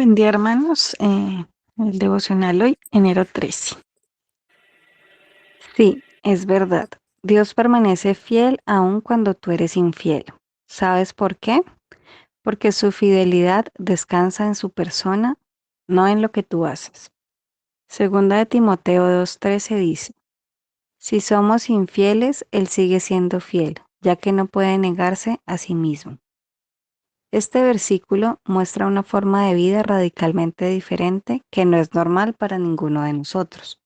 Buen día, hermanos. El devocional hoy, enero 13. Sí, es verdad. Dios permanece fiel aun cuando tú eres infiel. ¿Sabes por qué? Porque su fidelidad descansa en su persona, no en lo que tú haces. Segunda de Timoteo 2:13 dice: si somos infieles, Él sigue siendo fiel, ya que no puede negarse a sí mismo. Este versículo muestra una forma de vida radicalmente diferente que no es normal para ninguno de nosotros.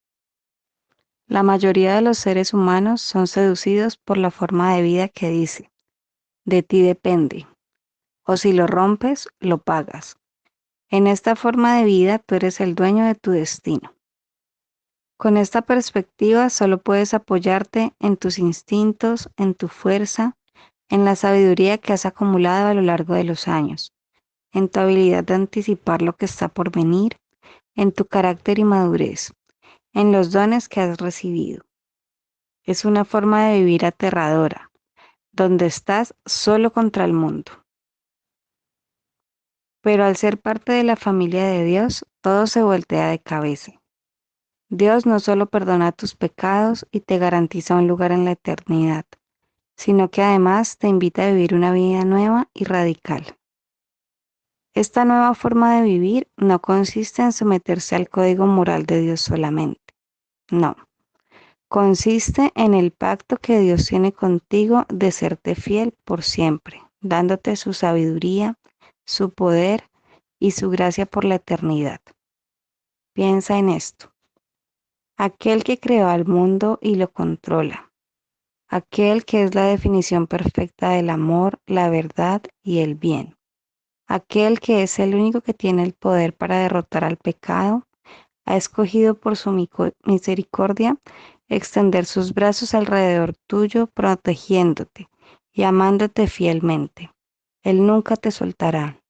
La mayoría de los seres humanos son seducidos por la forma de vida que dice: de ti depende, o si lo rompes, lo pagas. En esta forma de vida tú eres el dueño de tu destino. Con esta perspectiva solo puedes apoyarte en tus instintos, en tu fuerza, en la sabiduría que has acumulado a lo largo de los años, en tu habilidad de anticipar lo que está por venir, en tu carácter y madurez, en los dones que has recibido. Es una forma de vivir aterradora, donde estás solo contra el mundo. Pero al ser parte de la familia de Dios, todo se voltea de cabeza. Dios no solo perdona tus pecados y te garantiza un lugar en la eternidad, sino que además te invita a vivir una vida nueva y radical. Esta nueva forma de vivir no consiste en someterse al código moral de Dios solamente. No. Consiste en el pacto que Dios tiene contigo de serte fiel por siempre, dándote su sabiduría, su poder y su gracia por la eternidad. Piensa en esto. Aquel que creó al mundo y lo controla. Aquel que es la definición perfecta del amor, la verdad y el bien. Aquel que es el único que tiene el poder para derrotar al pecado, ha escogido por su misericordia extender sus brazos alrededor tuyo, protegiéndote y amándote fielmente. Él nunca te soltará.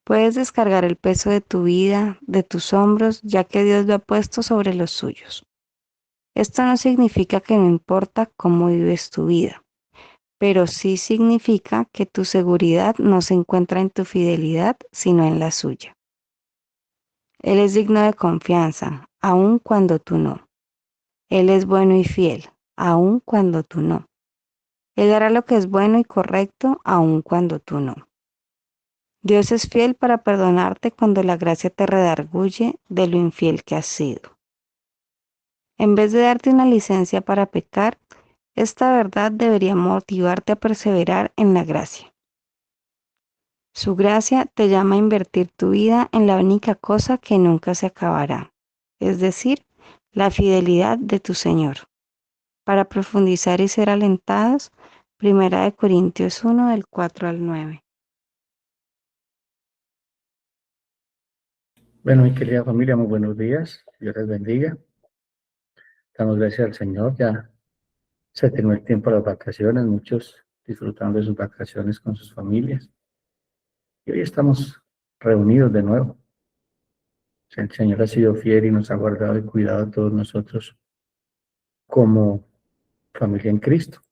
Puedes descargar el peso de tu vida, de tus hombros, ya que Dios lo ha puesto sobre los suyos. Esto no significa que no importa cómo vives tu vida, pero sí significa que tu seguridad no se encuentra en tu fidelidad, sino en la suya. Él es digno de confianza, aun cuando tú no. Él es bueno y fiel, aun cuando tú no. Él hará lo que es bueno y correcto, aun cuando tú no. Dios es fiel para perdonarte cuando la gracia te redarguye de lo infiel que has sido. En vez de darte una licencia para pecar, esta verdad debería motivarte a perseverar en la gracia. Su gracia te llama a invertir tu vida en la única cosa que nunca se acabará, es decir, la fidelidad de tu Señor. Para profundizar y ser alentados, 1 Corintios 1 del 4 al 9. Bueno, mi querida familia, muy buenos días. Dios les bendiga. Damos gracias al Señor. Ya se terminó el tiempo de las vacaciones, muchos disfrutando de sus vacaciones con sus familias. Y hoy estamos reunidos de nuevo. El Señor ha sido fiel y nos ha guardado y cuidado a todos nosotros como familia en Cristo.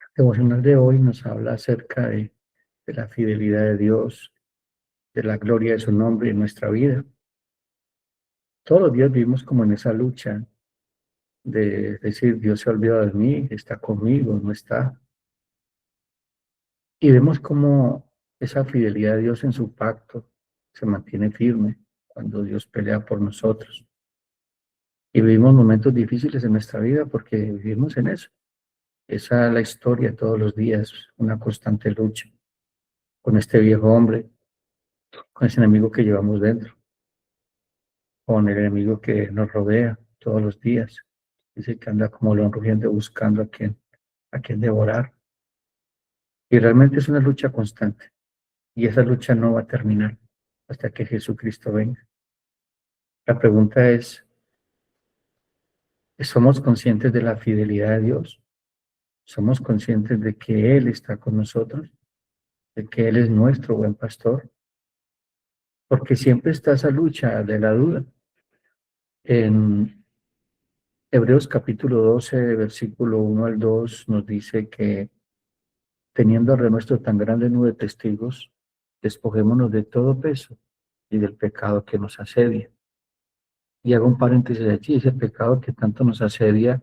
El devocional de hoy nos habla acerca de la fidelidad de Dios, de la gloria de su nombre en nuestra vida. Todos los días vivimos como en esa lucha de decir: Dios se ha olvidado de mí, está conmigo, no está. Y vemos cómo esa fidelidad de Dios en su pacto se mantiene firme cuando Dios pelea por nosotros. Y vivimos momentos difíciles en nuestra vida porque vivimos en eso. Esa es la historia todos los días, una constante lucha con este viejo hombre, con ese enemigo que llevamos dentro, con el enemigo que nos rodea todos los días. Dice que anda como león rugiente buscando a quien devorar. Y realmente es una lucha constante. Y esa lucha no va a terminar hasta que Jesucristo venga. La pregunta es: ¿somos conscientes de la fidelidad de Dios? ¿Somos conscientes de que Él está con nosotros? ¿De que Él es nuestro buen pastor? Porque siempre está esa lucha de la duda. En Hebreos capítulo 12, versículo 1 al 2, nos dice que teniendo alrededor nuestro tan grande nube de testigos, despojémonos de todo peso y del pecado que nos asedia. Y hago un paréntesis allí, ese pecado que tanto nos asedia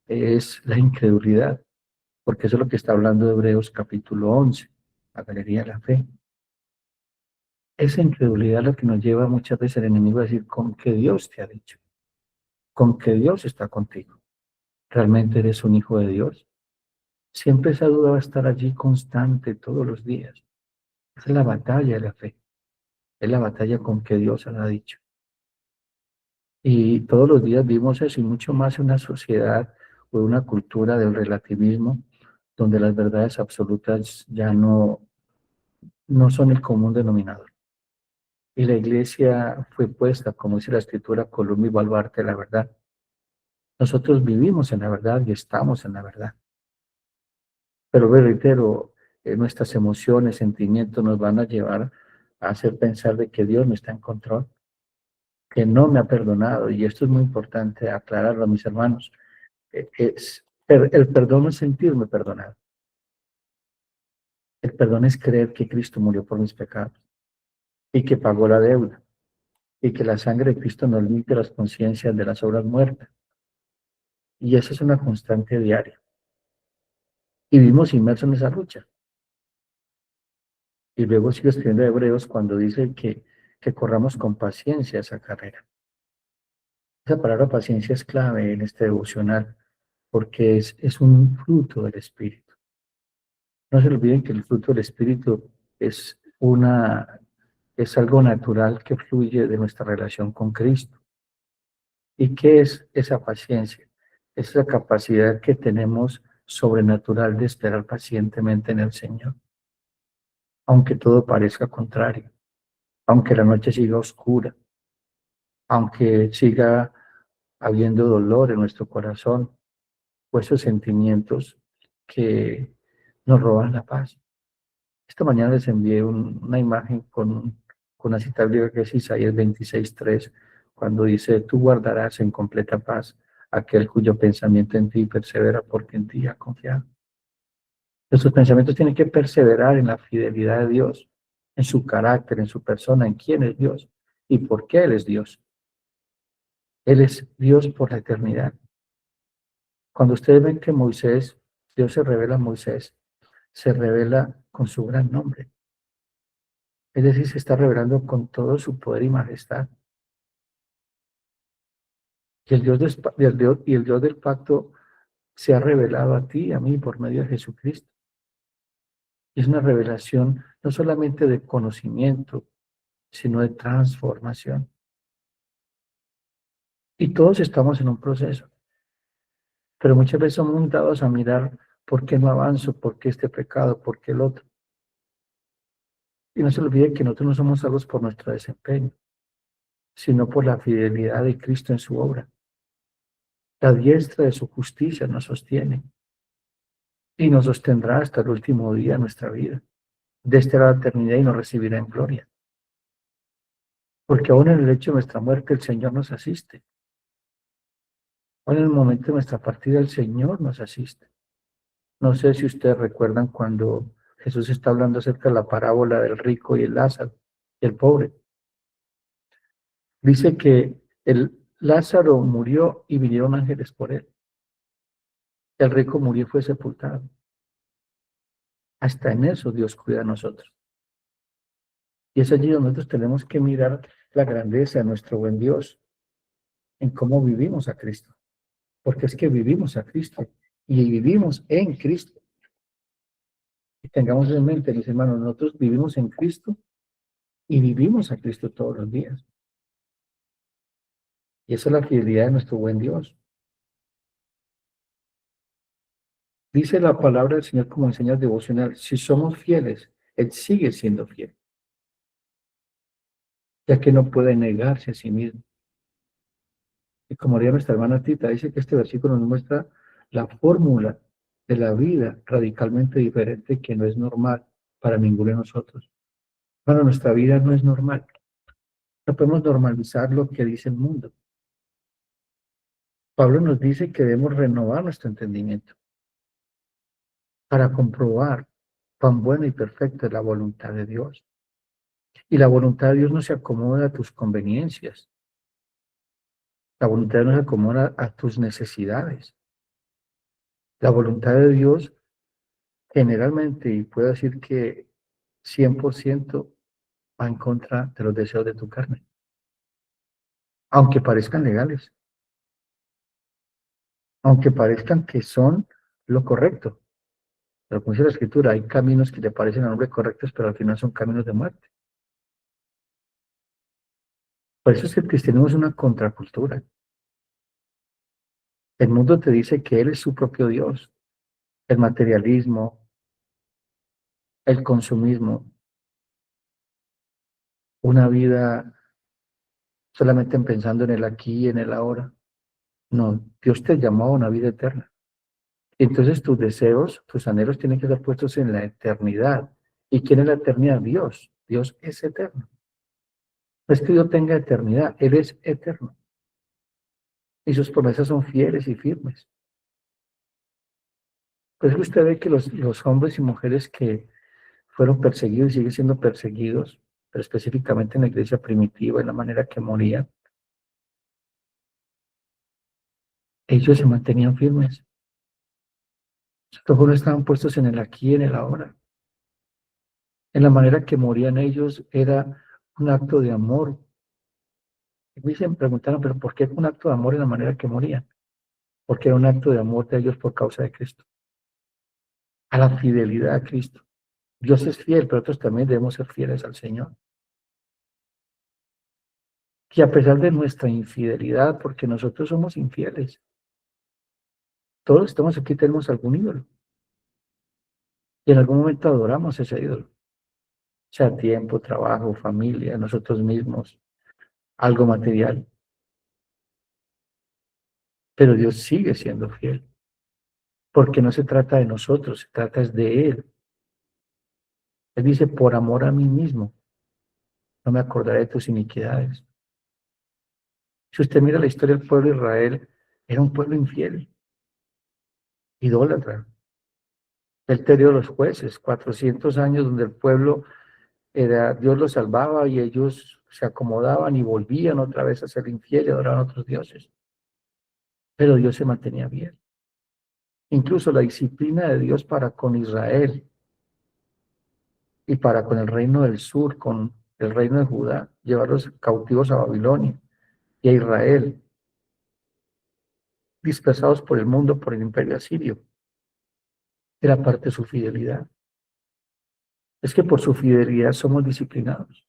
es la incredulidad, porque eso es lo que está hablando de Hebreos capítulo 11, la galería de la fe. Esa incredulidad es lo que nos lleva muchas veces el enemigo a decir, con que Dios te ha dicho, con que Dios está contigo. ¿Realmente eres un hijo de Dios? Siempre esa duda va a estar allí constante todos los días. Esa es la batalla de la fe, es la batalla con que Dios ha dicho. Y todos los días vimos eso y mucho más en una sociedad o una cultura del relativismo donde las verdades absolutas ya no son el común denominador. Y la iglesia fue puesta, como dice la escritura, columna y baluarte de la verdad. Nosotros vivimos en la verdad y estamos en la verdad. Pero me reitero, nuestras emociones, sentimientos nos van a llevar a hacer pensar de que Dios no está en control, que no me ha perdonado. Y esto es muy importante aclararlo a mis hermanos. El perdón no es sentirme perdonado. El perdón es creer que Cristo murió por mis pecados y que pagó la deuda y que la sangre de Cristo nos limpia las conciencias de las obras muertas. Y eso es una constante diaria. Y vivimos inmersos en esa lucha. Y luego sigue escribiendo Hebreos cuando dice que corramos con paciencia esa carrera. Esa palabra paciencia es clave en este devocional porque es un fruto del Espíritu. No se olviden que el fruto del Espíritu es es algo natural que fluye de nuestra relación con Cristo. ¿Y qué es esa paciencia? Es la capacidad que tenemos sobrenatural de esperar pacientemente en el Señor, aunque todo parezca contrario, aunque la noche siga oscura, aunque siga habiendo dolor en nuestro corazón, o esos sentimientos que nos roban la paz. Esta mañana les envié una imagen con una cita bíblica que es Isaías 26:3, cuando dice, tú guardarás en completa paz aquel cuyo pensamiento en ti persevera porque en ti ha confiado. Nuestros pensamientos tienen que perseverar en la fidelidad de Dios, en su carácter, en su persona, en quién es Dios y por qué Él es Dios. Él es Dios por la eternidad. Cuando ustedes ven que Dios se revela a Moisés, se revela con su gran nombre. Es decir, se está revelando con todo su poder y majestad. Y el Dios del pacto se ha revelado a ti y a mí por medio de Jesucristo. Y es una revelación no solamente de conocimiento, sino de transformación. Y todos estamos en un proceso, pero muchas veces somos dados a mirar por qué no avanzo, por qué este pecado, por qué el otro. Y no se olvide que nosotros no somos salvos por nuestro desempeño, sino por la fidelidad de Cristo en su obra. La diestra de su justicia nos sostiene y nos sostendrá hasta el último día de nuestra vida. Desde la eternidad y nos recibirá en gloria. Porque aún en el hecho de nuestra muerte el Señor nos asiste. Aún en el momento de nuestra partida el Señor nos asiste. No sé si ustedes recuerdan cuando Jesús está hablando acerca de la parábola del rico y el Lázaro y el pobre. Dice que el Lázaro murió y vinieron ángeles por él. El rico murió y fue sepultado. Hasta en eso Dios cuida de nosotros. Y es allí donde nosotros tenemos que mirar la grandeza de nuestro buen Dios, en cómo vivimos a Cristo. Porque es que vivimos a Cristo y vivimos en Cristo. Y tengamos en mente, mis hermanos, nosotros vivimos en Cristo y vivimos a Cristo todos los días. Y esa es la fidelidad de nuestro buen Dios. Dice la palabra del Señor como enseñanza devocional, si somos fieles, Él sigue siendo fiel, ya que no puede negarse a sí mismo. Y como haría nuestra hermana Tita, dice que este versículo nos muestra la fórmula de la vida radicalmente diferente que no es normal para ninguno de nosotros. Bueno, nuestra vida no es normal. No podemos normalizar lo que dice el mundo. Pablo nos dice que debemos renovar nuestro entendimiento para comprobar cuán buena y perfecta es la voluntad de Dios. Y la voluntad de Dios no se acomoda a tus conveniencias. La voluntad de Dios no se acomoda a tus necesidades. La voluntad de Dios generalmente, y puedo decir que 100% va en contra de los deseos de tu carne, aunque parezcan legales, aunque parezcan que son lo correcto. Pero como dice la Escritura, hay caminos que le parecen al hombre correctos, pero al final son caminos de muerte. Por eso es que el cristianismo es una contracultura. El mundo te dice que Él es su propio Dios. El materialismo, el consumismo, una vida solamente pensando en el aquí y en el ahora. No, Dios te llamó a una vida eterna. Y entonces tus deseos, tus anhelos tienen que estar puestos en la eternidad. ¿Y quién es la eternidad? Dios. Dios es eterno. No es que Dios tenga eternidad, Él es eterno. Y sus promesas son fieles y firmes. Pues usted ve que los hombres y mujeres que fueron perseguidos y siguen siendo perseguidos, pero específicamente en la iglesia primitiva, en la manera que morían, ellos se mantenían firmes. Sus ojos no estaban puestos en el aquí y en el ahora. En la manera que morían ellos era un acto de amor. Y me preguntaron, pero ¿por qué un acto de amor en la manera que morían? Porque era un acto de amor de ellos por causa de Cristo, a la fidelidad a Cristo. Dios es fiel, pero nosotros también debemos ser fieles al Señor. Y a pesar de nuestra infidelidad, porque nosotros somos infieles, todos estamos aquí, tenemos algún ídolo. Y en algún momento adoramos ese ídolo. Sea tiempo, trabajo, familia, nosotros mismos, algo material. Pero Dios sigue siendo fiel, porque no se trata de nosotros, se trata es de Él. Él dice, por amor a mí mismo, no me acordaré de tus iniquidades. Si usted mira la historia del pueblo de Israel, era un pueblo infiel, idólatra. Él te dio los jueces, 400 años donde el pueblo era, Dios los salvaba y ellos se acomodaban y volvían otra vez a ser infieles y adoraban a otros dioses. Pero Dios se mantenía bien. Incluso la disciplina de Dios para con Israel y para con el reino del sur, con el reino de Judá, llevarlos cautivos a Babilonia y a Israel, dispersados por el mundo, por el imperio asirio, era parte de su fidelidad. Es que por su fidelidad somos disciplinados.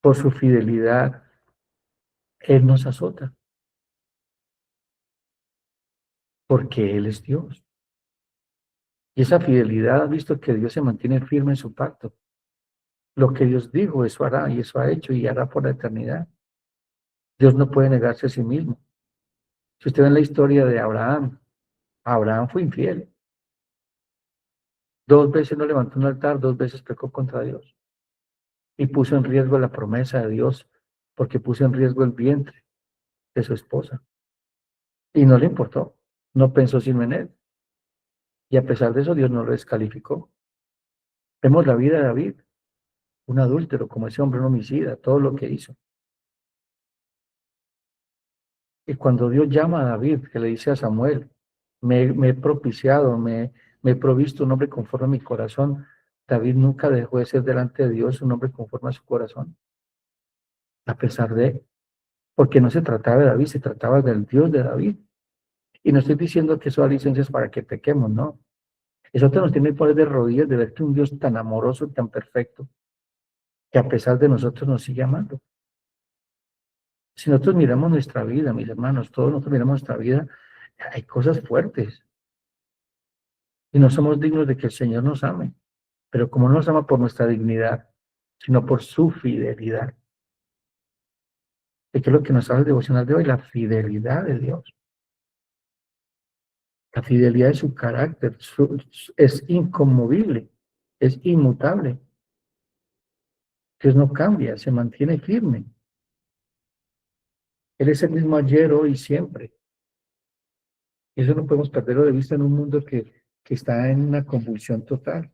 Por su fidelidad, Él nos azota, porque Él es Dios. Y esa fidelidad ha visto que Dios se mantiene firme en su pacto. Lo que Dios dijo, eso hará, y eso ha hecho, y hará por la eternidad. Dios no puede negarse a sí mismo. Si usted ve la historia de Abraham, Abraham fue infiel. 2 veces no levantó un altar, 2 veces pecó contra Dios. Y puso en riesgo la promesa de Dios, porque puso en riesgo el vientre de su esposa. Y no le importó, no pensó sino en él. Y a pesar de eso, Dios no lo descalificó. Vemos la vida de David, un adúltero, como ese hombre, un homicida, todo lo que hizo. Y cuando Dios llama a David, que le dice a Samuel, me he propiciado, me he provisto un hombre conforme a mi corazón, David nunca dejó de ser delante de Dios un hombre conforme a su corazón, a pesar de, porque no se trataba de David, se trataba del Dios de David. Y no estoy diciendo que eso da licencias para que pequemos, no. Eso te nos tiene que poner de rodillas de ver que un Dios tan amoroso, tan perfecto, que a pesar de nosotros nos sigue amando. Si nosotros miramos nuestra vida, mis hermanos, todos nosotros miramos nuestra vida, hay cosas fuertes y no somos dignos de que el Señor nos ame. Pero como no nos ama por nuestra dignidad, sino por su fidelidad. ¿De qué es lo que nos habla el devocional de hoy? La fidelidad de Dios. La fidelidad de su carácter es inconmovible, es inmutable. Dios no cambia, se mantiene firme. Él es el mismo ayer, hoy y siempre. Y eso no podemos perderlo de vista en un mundo que está en una convulsión total.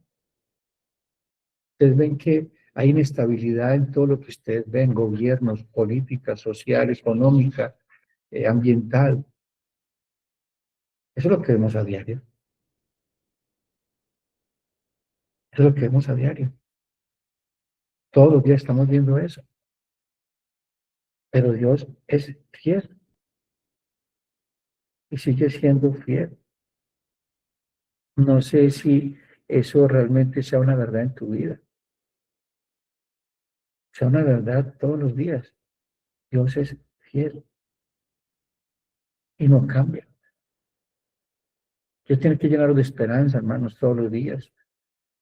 Ustedes ven que hay inestabilidad en todo lo que ustedes ven, gobiernos, políticas, social, económica, ambiental. Eso es lo que vemos a diario. Eso es lo que vemos a diario. Todos los días estamos viendo eso. Pero Dios es fiel y sigue siendo fiel. No sé si eso realmente sea una verdad en tu vida. Sea una verdad todos los días. Dios es fiel y no cambia. Dios tiene que llenarnos de esperanza, hermanos, todos los días.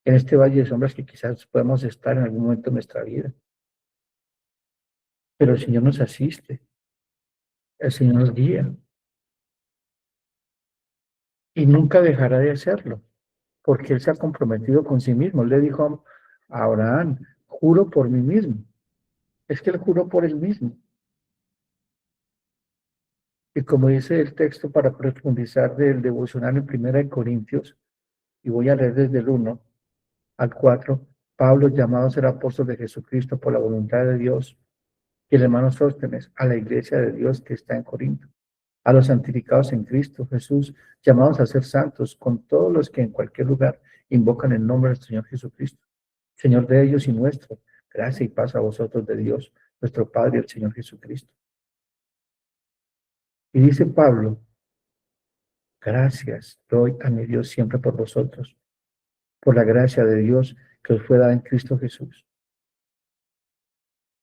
En este valle de sombras que quizás podemos estar en algún momento de nuestra vida. Pero el Señor nos asiste, el Señor nos guía y nunca dejará de hacerlo, porque Él se ha comprometido con sí mismo. Él le dijo a Abraham, juro por mí mismo. Es que Él juró por Él mismo. Y como dice el texto para profundizar del devocional en Primera de Corintios, y voy a leer desde el 1 al 4, Pablo, llamado a ser apóstol de Jesucristo por la voluntad de Dios, y el hermano Sóstenes, a la iglesia de Dios que está en Corinto, a los santificados en Cristo Jesús, llamados a ser santos, con todos los que en cualquier lugar invocan el nombre del Señor Jesucristo, Señor de ellos y nuestro, gracia y paz a vosotros de Dios, nuestro Padre y el Señor Jesucristo. Y dice Pablo, gracias doy a mi Dios siempre por vosotros, por la gracia de Dios que os fue dada en Cristo Jesús.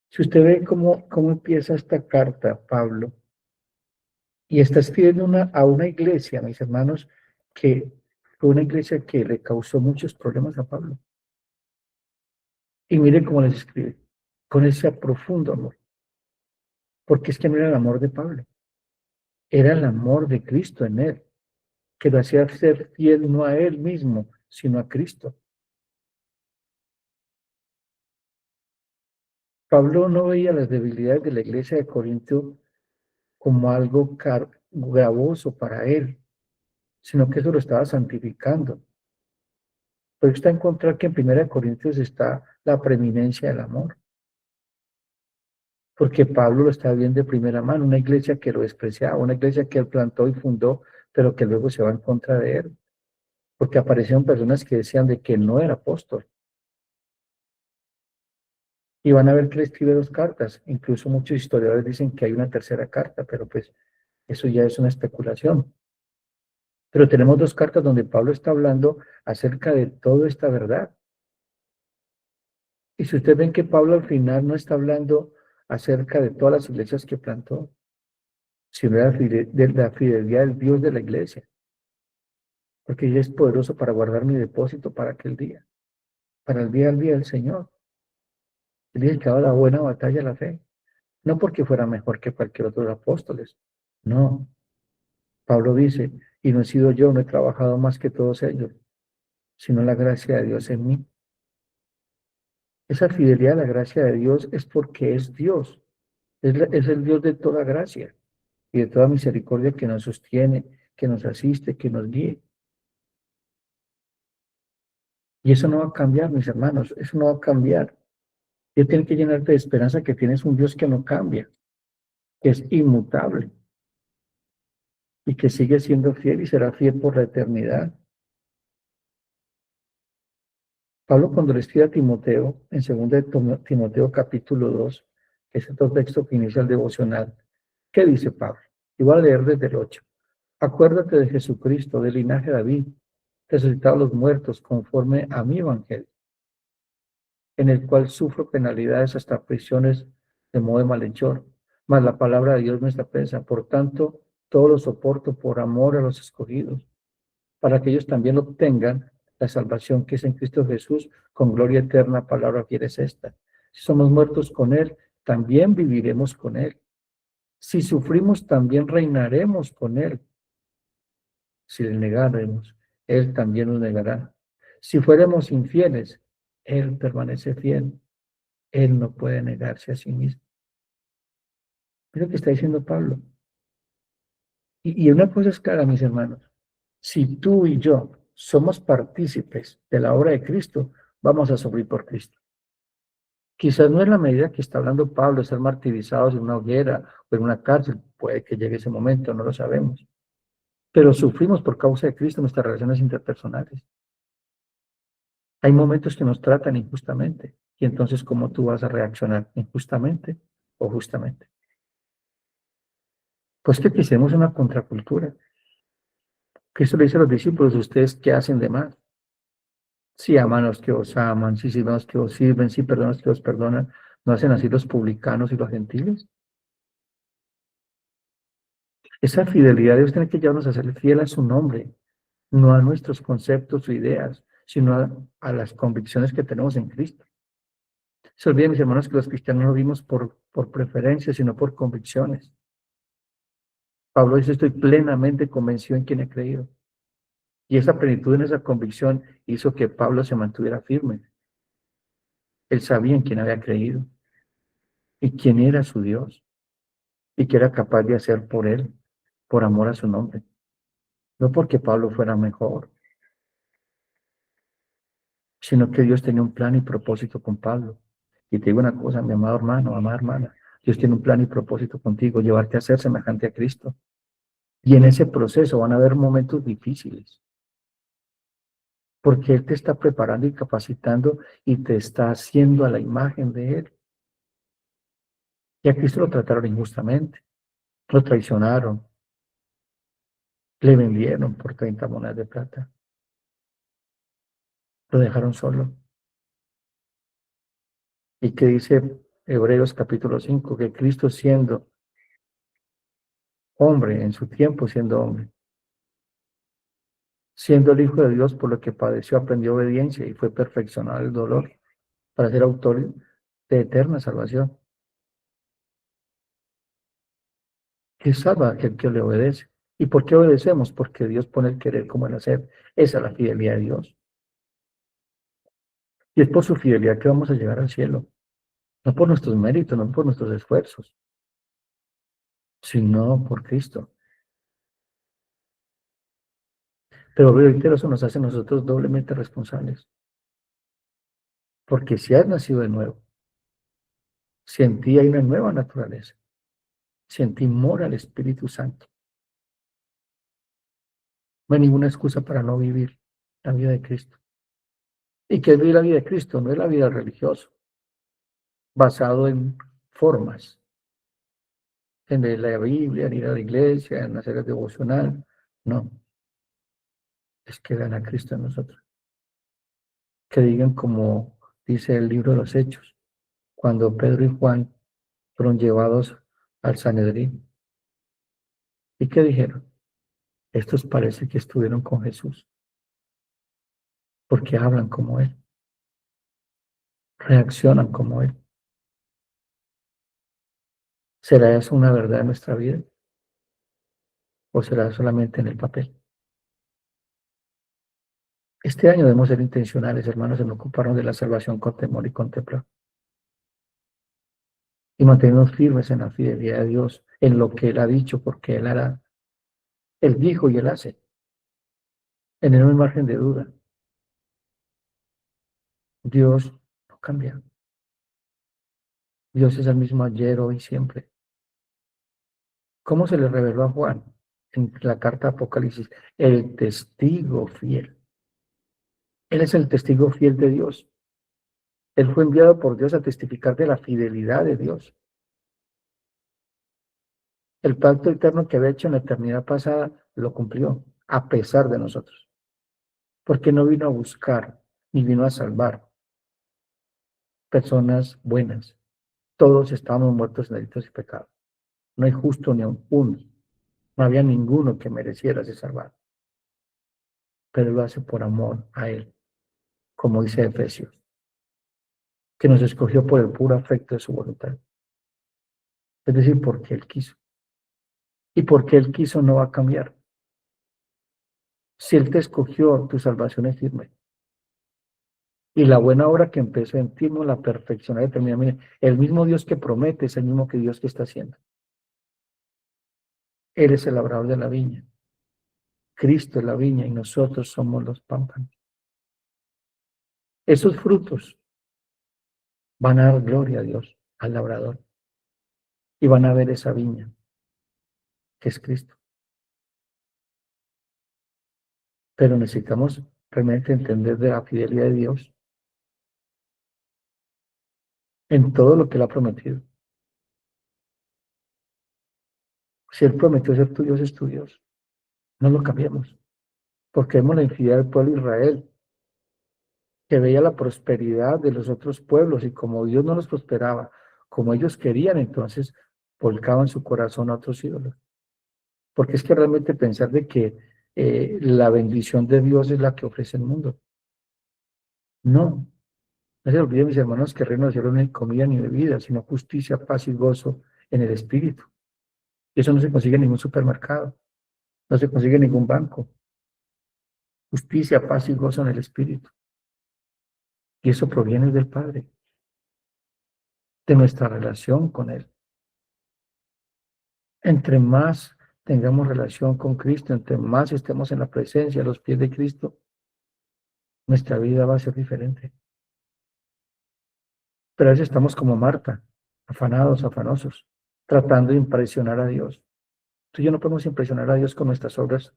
Si usted ve cómo empieza esta carta, Pablo, y está escribiendo a una iglesia, mis hermanos, que fue una iglesia que le causó muchos problemas a Pablo. Y mire cómo les escribe, con ese profundo amor, porque es que no era el amor de Pablo, era el amor de Cristo en él, que lo hacía ser fiel no a él mismo, sino a Cristo. Pablo no veía las debilidades de la iglesia de Corinto como algo gravoso para él, sino que eso lo estaba santificando. Pero está a encontrar que en 1 Corintios está la preeminencia del amor, porque Pablo lo está viendo de primera mano, una iglesia que lo despreciaba, una iglesia que él plantó y fundó, pero que luego se va en contra de él, porque aparecieron personas que decían de que no era apóstol. Y van a ver que le escribe 2 cartas, incluso muchos historiadores dicen que hay una tercera carta, pero pues eso ya es una especulación. Pero tenemos 2 cartas donde Pablo está hablando acerca de toda esta verdad. Y si ustedes ven que Pablo al final no está hablando acerca de todas las iglesias que plantó, sino de la fidelidad del Dios de la iglesia, porque ella es poderoso para guardar mi depósito para aquel día, para el día del Señor. Él dice que la buena batalla de la fe, no porque fuera mejor que cualquier otro de los apóstoles, no. Pablo dice, y no he sido yo, no he trabajado más que todos ellos, sino la gracia de Dios en mí. Esa fidelidad a la gracia de Dios es porque es Dios, es el Dios de toda gracia y de toda misericordia que nos sostiene, que nos asiste, que nos guíe. Y eso no va a cambiar, mis hermanos, eso no va a cambiar. Dios tiene que llenarte de esperanza que tienes un Dios que no cambia, que es inmutable y que sigue siendo fiel y será fiel por la eternidad. Pablo cuando le escribe a Timoteo, en 2 Timoteo capítulo 2, que es otro texto que inicia el devocional, ¿qué dice Pablo? Y voy a leer desde el 8. Acuérdate de Jesucristo, del linaje de David, resucitado a los muertos, conforme a mi evangelio, en el cual sufro penalidades hasta prisiones de modo de malhechor, mas la palabra de Dios me está presa. Por tanto, todo lo soporto por amor a los escogidos, para que ellos también obtengan la salvación que es en Cristo Jesús, con gloria eterna. Palabra fiel es esta. Si somos muertos con Él, también viviremos con Él. Si sufrimos, también reinaremos con Él. Si le negaremos, Él también nos negará. Si fuéramos infieles, Él permanece fiel. Él no puede negarse a sí mismo. Es lo que está diciendo Pablo. Y una cosa es clara, mis hermanos. Si tú y yo somos partícipes de la obra de Cristo, vamos a sufrir por Cristo. Quizás no es la medida que está hablando Pablo, de ser martirizados en una hoguera o en una cárcel, puede que llegue ese momento, no lo sabemos. Pero sufrimos por causa de Cristo en nuestras relaciones interpersonales. Hay momentos que nos tratan injustamente. Y entonces, ¿cómo tú vas a reaccionar? ¿Injustamente o justamente? Pues que pisemos una contracultura. Cristo le dice a los discípulos, ¿ustedes qué hacen de más? Si aman a los que os aman, si sirven a los que os sirven, si perdonan a los que os perdonan, ¿no hacen así los publicanos y los gentiles? Esa fidelidad de Dios tiene que llevarnos a ser fiel a su nombre, no a nuestros conceptos o ideas, sino a las convicciones que tenemos en Cristo. Se olviden, mis hermanos, que los cristianos no vivimos por preferencia, sino por convicciones. Pablo dice, estoy plenamente convencido en quien he creído. Y esa plenitud en esa convicción hizo que Pablo se mantuviera firme. Él sabía en quién había creído y quién era su Dios y que era capaz de hacer por él, por amor a su nombre. No porque Pablo fuera mejor, sino que Dios tenía un plan y propósito con Pablo. Y te digo una cosa, mi amado hermano, amada hermana, Dios tiene un plan y propósito contigo, llevarte a ser semejante a Cristo. Y en ese proceso van a haber momentos difíciles, porque Él te está preparando y capacitando y te está haciendo a la imagen de Él. Y a Cristo lo trataron injustamente, lo traicionaron, le vendieron por 30 monedas de plata, lo dejaron solo. Y que dice Hebreos capítulo 5 que Cristo siendo hombre, en su tiempo siendo hombre, siendo el Hijo de Dios por lo que padeció, aprendió obediencia y fue perfeccionado el dolor para ser autor de eterna salvación. Que salva a aquel que le obedece. ¿Y por qué obedecemos? Porque Dios pone el querer como el hacer. Esa es la fidelidad de Dios. Y es por su fidelidad que vamos a llegar al cielo. No por nuestros méritos, no por nuestros esfuerzos, sino por Cristo. Pero reitero, eso nos hace a nosotros doblemente responsables. Porque si has nacido de nuevo, si en ti hay una nueva naturaleza, si en ti mora el Espíritu Santo, no hay ninguna excusa para no vivir la vida de Cristo. ¿Y qué es vivir la vida de Cristo? No es la vida religiosa, basado en formas, en leer la Biblia, en ir a la iglesia, en hacer el devocional. No, es que vean a Cristo en nosotros. Que digan como dice el libro de los Hechos, cuando Pedro y Juan fueron llevados al Sanedrín. ¿Y qué dijeron? Estos parece que estuvieron con Jesús, porque hablan como Él, reaccionan como Él. ¿Será eso una verdad en nuestra vida? ¿O será solamente en el papel? Este año debemos ser intencionales, hermanos, en ocuparnos de la salvación con temor y con temor. Y mantenernos firmes en la fidelidad de Dios, en lo que Él ha dicho, porque Él hará. Él dijo y Él hace. En el margen de duda. Dios no cambia. Dios es el mismo ayer, hoy, siempre. ¿Cómo se le reveló a Juan en la carta de Apocalipsis? El testigo fiel. Él es el testigo fiel de Dios. Él fue enviado por Dios a testificar de la fidelidad de Dios. El pacto eterno que había hecho en la eternidad pasada lo cumplió, a pesar de nosotros. Porque no vino a buscar ni vino a salvar personas buenas. Todos estábamos muertos en delitos y pecados. No hay justo ni un uno. No había ninguno que mereciera ser salvado. Pero lo hace por amor a Él, como dice Efesios, que nos escogió por el puro afecto de su voluntad. Es decir, porque Él quiso. Y porque Él quiso no va a cambiar. Si Él te escogió, tu salvación es firme. Y la buena obra que empezó en ti no la perfeccionará y termina. Mire, el mismo Dios que promete es el mismo que Dios que está haciendo. Él es el labrador de la viña. Cristo es la viña y nosotros somos los pámpanos. Esos frutos van a dar gloria a Dios, al labrador, y van a ver esa viña, que es Cristo. Pero necesitamos realmente entender de la fidelidad de Dios en todo lo que Él ha prometido. Si Él prometió ser tu Dios, es tu Dios. No lo cambiemos, porque vemos la infidelidad del pueblo de Israel, que veía la prosperidad de los otros pueblos, y como Dios no los prosperaba, como ellos querían, entonces volcaban su corazón a otros ídolos. Porque es que realmente pensar de que la bendición de Dios es la que ofrece el mundo. No, no se olviden, mis hermanos, que el reino de cielo no hay comida ni bebida, sino justicia, paz y gozo en el Espíritu. Y eso no se consigue en ningún supermercado, no se consigue en ningún banco. Justicia, paz y gozo en el Espíritu. Y eso proviene del Padre, de nuestra relación con Él. Entre más tengamos relación con Cristo, entre más estemos en la presencia, a los pies de Cristo, nuestra vida va a ser diferente. Pero a veces estamos como Marta, afanados, afanosos, tratando de impresionar a Dios. Tú y yo no podemos impresionar a Dios con nuestras obras.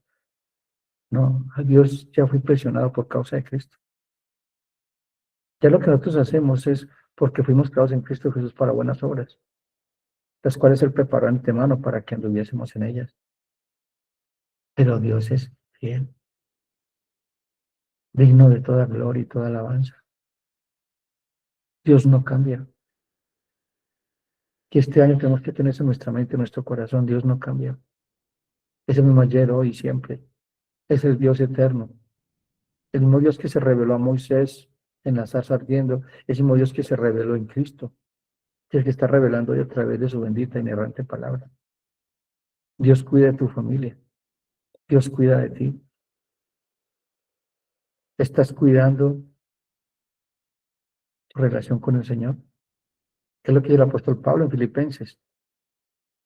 No, a Dios ya fue impresionado por causa de Cristo. Ya lo que nosotros hacemos es porque fuimos creados en Cristo Jesús para buenas obras, las cuales Él preparó de antemano para que anduviésemos en ellas. Pero Dios es fiel, digno de toda gloria y toda alabanza. Dios no cambia. Y este año tenemos que tener eso en nuestra mente, en nuestro corazón. Dios no cambia. Es el mismo ayer, hoy y siempre. Es el Dios eterno. El mismo Dios que se reveló a Moisés en la zarza ardiendo. Es el mismo Dios que se reveló en Cristo. Es el que está revelando hoy a través de su bendita y inerrante palabra. Dios cuida de tu familia. Dios cuida de ti. ¿Estás cuidando tu relación con el Señor? ¿Qué es lo que dice el apóstol Pablo en Filipenses?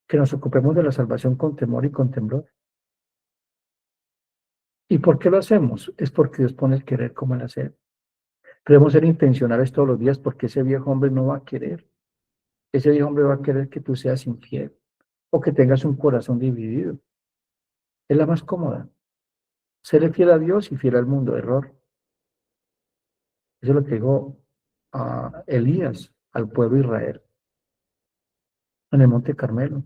Que nos ocupemos de la salvación con temor y con temblor. ¿Y por qué lo hacemos? Es porque Dios pone el querer como el hacer. Debemos ser intencionales todos los días porque ese viejo hombre no va a querer. Ese viejo hombre va a querer que tú seas infiel o que tengas un corazón dividido. Es la más cómoda. Ser fiel a Dios y fiel al mundo. Error. Eso es lo que dijo a Elías al pueblo de Israel en el Monte Carmelo,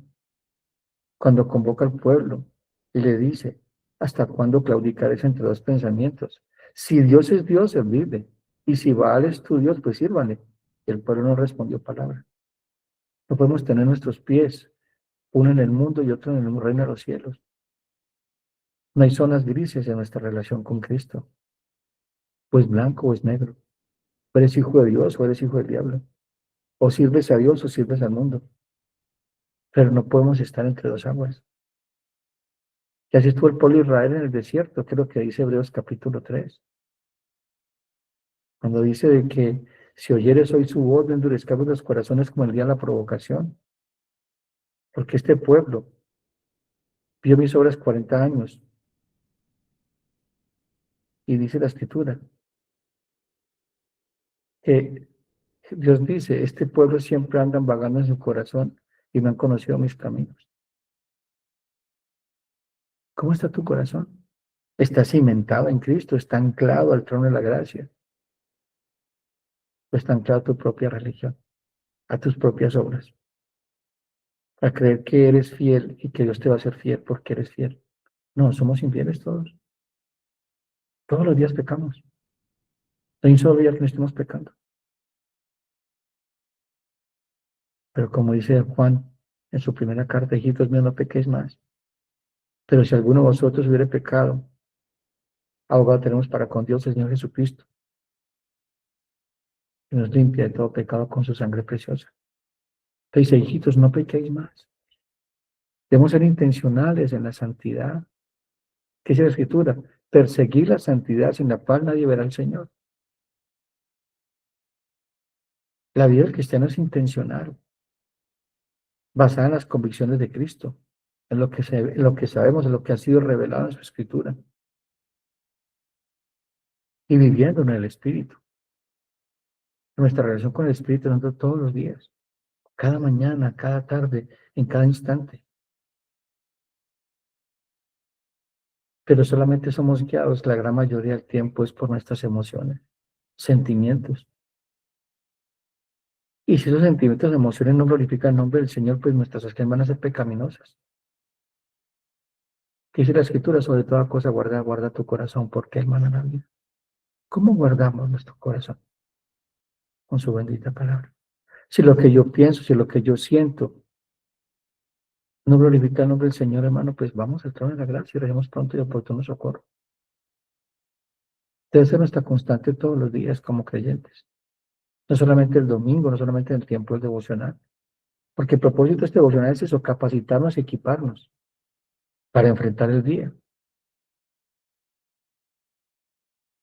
cuando convoca al pueblo y le dice, ¿hasta cuándo claudicaréis entre dos pensamientos? Si Dios es Dios, servidle. Y si Baal es tu Dios, pues sírvale. Y el pueblo no respondió palabra. No podemos tener nuestros pies, uno en el mundo y otro en el reino de los cielos. No hay zonas grises en nuestra relación con Cristo. O es blanco o es negro. O eres hijo de Dios o eres hijo del diablo. O sirves a Dios o sirves al mundo. Pero no podemos estar entre dos aguas. Y así estuvo el pueblo de Israel en el desierto, que es lo que dice Hebreos capítulo 3. Cuando dice de que si oyeres hoy su voz, no endurezcamos los corazones como el día de la provocación. Porque este pueblo vio mis obras 40 años. Y dice la escritura que Dios dice, este pueblo siempre andan vagando en su corazón y no han conocido mis caminos. ¿Cómo está tu corazón? ¿Está cimentado en Cristo? ¿Está anclado al trono de la gracia? ¿O está anclado a tu propia religión, a tus propias obras? A creer que eres fiel y que Dios te va a ser fiel porque eres fiel. No, somos infieles todos. Todos los días pecamos. No hay un solo día que no estemos pecando. Pero como dice Juan en su primera carta, hijitos míos, no pequéis más. Pero si alguno de vosotros hubiere pecado, abogado tenemos para con Dios el Señor Jesucristo, que nos limpia de todo pecado con su sangre preciosa. Entonces, hijitos, no pequéis más. Debemos ser intencionales en la santidad. ¿Qué dice la Escritura? Perseguir la santidad sin la cual nadie verá al Señor. La vida del cristiano es intencional, basada en las convicciones de Cristo, en lo que sabemos, en lo que ha sido revelado en su Escritura, y viviendo en el Espíritu. Nuestra relación con el Espíritu Santo todos los días, cada mañana, cada tarde, en cada instante. Pero solamente somos guiados la gran mayoría del tiempo es por nuestras emociones, sentimientos. Y si esos sentimientos, emociones no glorifican el nombre del Señor, pues nuestras acciones van a ser pecaminosas. ¿Qué dice la Escritura? Sobre toda cosa guarda tu corazón, porque Él mana la vida. ¿Cómo guardamos nuestro corazón? Con su bendita palabra. Si lo que yo pienso, si lo que yo siento no glorifica el nombre del Señor, hermano, pues vamos al trono de la gracia y recibimos pronto y oportuno socorro. Debe ser nuestra constante todos los días como creyentes. No solamente el domingo, no solamente en el tiempo del devocional. Porque el propósito de este devocional es eso, capacitarnos y equiparnos para enfrentar el día.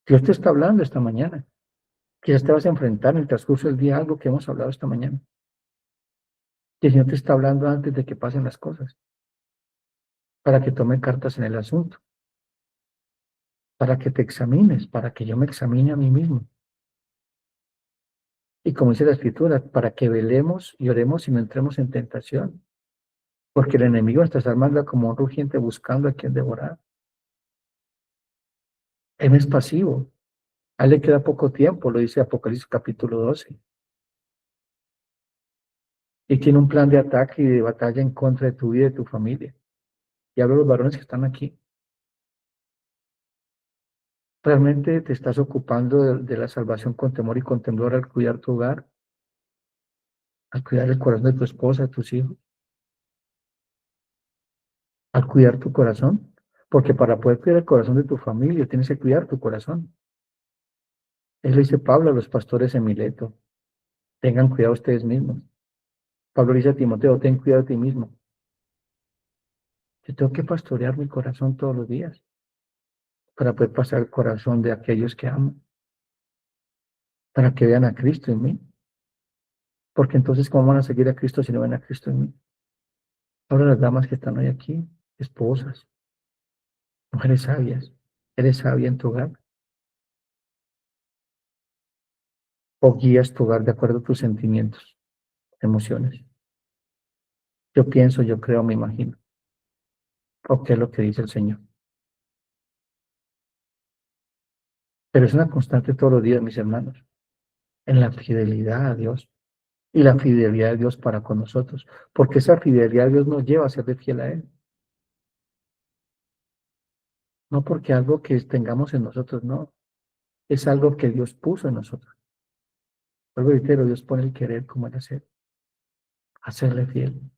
Dios te está hablando esta mañana. Quizás te vas a enfrentar en el transcurso del día a algo que hemos hablado esta mañana. Y el Señor te está hablando antes de que pasen las cosas, para que tome cartas en el asunto, para que te examines, para que yo me examine a mí mismo. Y como dice la Escritura, para que velemos y oremos y no entremos en tentación. Porque el enemigo de nuestras almas anda como un rugiente buscando a quien devorar. Él no es pasivo. A él le queda poco tiempo, lo dice Apocalipsis capítulo 12. Y tiene un plan de ataque y de batalla en contra de tu vida y de tu familia. Y hablo de los varones que están aquí. ¿Realmente te estás ocupando de la salvación con temor y con temblor al cuidar tu hogar, al cuidar el corazón de tu esposa, de tus hijos, al cuidar tu corazón? Porque para poder cuidar el corazón de tu familia, tienes que cuidar tu corazón. Eso le dice Pablo a los pastores en Mileto. Tengan cuidado ustedes mismos. Pablo dice a Timoteo, ten cuidado de ti mismo. Yo tengo que pastorear mi corazón todos los días para poder pasar el corazón de aquellos que amo, para que vean a Cristo en mí. Porque entonces, ¿cómo van a seguir a Cristo si no ven a Cristo en mí? Ahora las damas que están hoy aquí, esposas, mujeres sabias, ¿eres sabia en tu hogar? ¿O guías tu hogar de acuerdo a tus sentimientos, emociones? Yo pienso, yo creo, me imagino. ¿O qué es lo que dice el Señor? Pero es una constante todos los días, mis hermanos, en la fidelidad a Dios y la fidelidad de Dios para con nosotros, porque esa fidelidad de Dios nos lleva a ser de fiel a Él. No porque algo que tengamos en nosotros, no, es algo que Dios puso en nosotros. Vuelvo a reitero, Dios pone el querer como el hacer, hacerle fiel.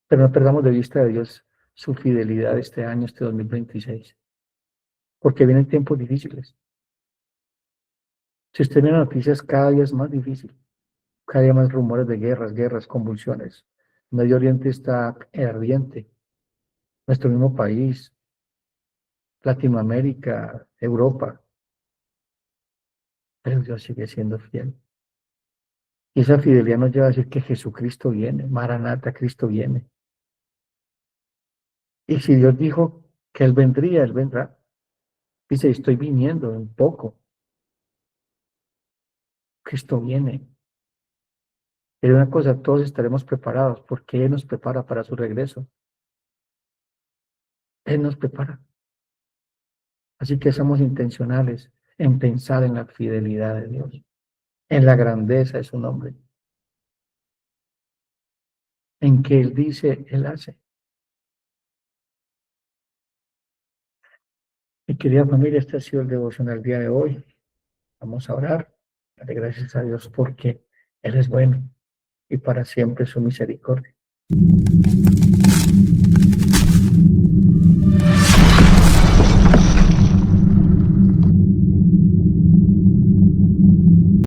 Pero no perdamos de vista de Dios su fidelidad este año, este 2026, porque vienen tiempos difíciles. Si usted ve las noticias, cada día es más difícil, cada día más rumores de guerras, convulsiones. Medio Oriente está ardiente, nuestro mismo país, Latinoamérica, Europa, pero Dios sigue siendo fiel. Y esa fidelidad nos lleva a decir que Jesucristo viene, Maranata, Cristo viene. Y si Dios dijo que Él vendría, Él vendrá. Dice, estoy viniendo en poco. Cristo viene. Pero una cosa, todos estaremos preparados porque Él nos prepara para su regreso. Él nos prepara. Así que somos intencionales en pensar en la fidelidad de Dios, en la grandeza de su nombre, en que Él dice, Él hace. Mi querida familia, este ha sido el devocional del día de hoy. Vamos a orar. Darle gracias a Dios porque Él es bueno y para siempre su misericordia.